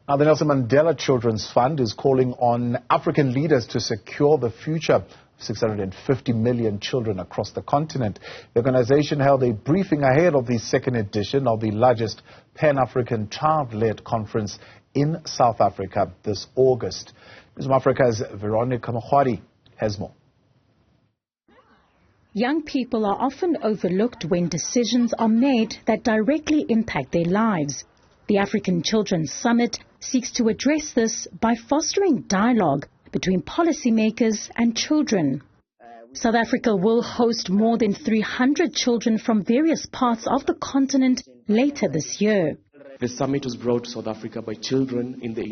Now, the Nelson Mandela Children's Fund is calling on African leaders to secure the future of 650 million children across the continent. The organization held a briefing ahead of the second edition of the largest Pan-African child-led conference in South Africa this August. Newzroom Afrika's Veronica Makhoali has more. Young people are often overlooked when decisions are made that directly impact their lives. The African Children's Summit seeks to address this by fostering dialogue between policymakers and children. South Africa will host more than 300 children from various parts of the continent later this year. The summit was brought to South Africa by children in the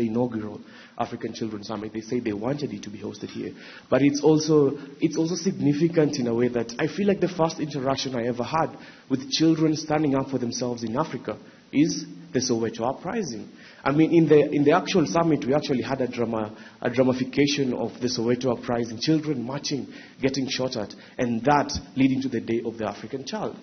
inaugural African Children's Summit. They say they wanted it to be hosted here. But it's also significant in a way that I feel like the first interaction I ever had with children standing up for themselves in Africa is the Soweto uprising. I mean, in the actual summit, we actually had a dramatification of the Soweto uprising, children marching, getting shot at, and that leading to the Day of the African Child.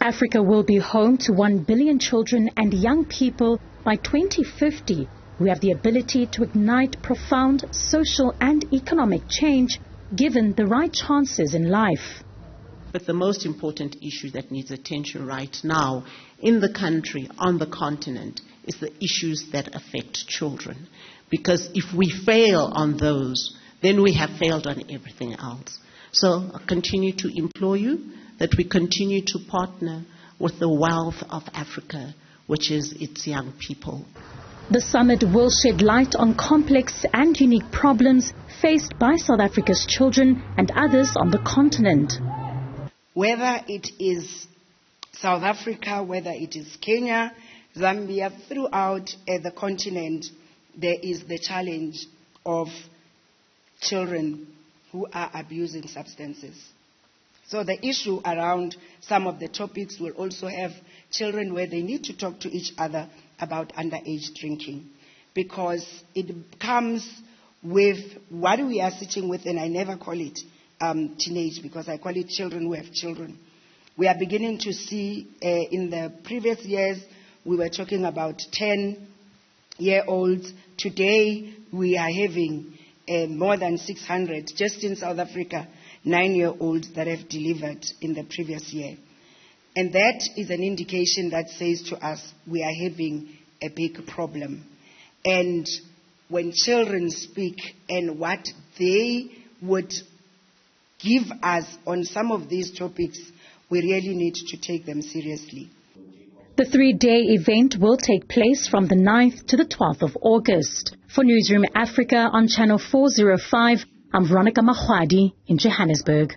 Africa will be home to 1 billion children and young people by 2050 who have the ability to ignite profound social and economic change given the right chances in life. But the most important issue that needs attention right now in the country, on the continent, is the issues that affect children. Because if we fail on those, then we have failed on everything else. So I continue to implore you that we continue to partner with the wealth of Africa, which is its young people. The summit will shed light on complex and unique problems faced by South Africa's children and others on the continent. Whether it is South Africa, whether it is Kenya, Zambia, throughout the continent, there is the challenge of children who are abusing substances. So the issue around some of the topics will also have children where they need to talk to each other about underage drinking, because it comes with what we are sitting with, and I never call it teenage, because I call it children who have children. We are beginning to see in the previous years, we were talking about 10-year-olds. Today, we are having more than 600, just in South Africa, 9-year-olds that have delivered in the previous year. And that is an indication that says to us, we are having a big problem. And when children speak and what they would give us on some of these topics, we really need to take them seriously. The 3-day event will take place from the 9th to the 12th of August. For Newzroom Afrika on Channel 405, I'm Veronica Makhoali in Johannesburg.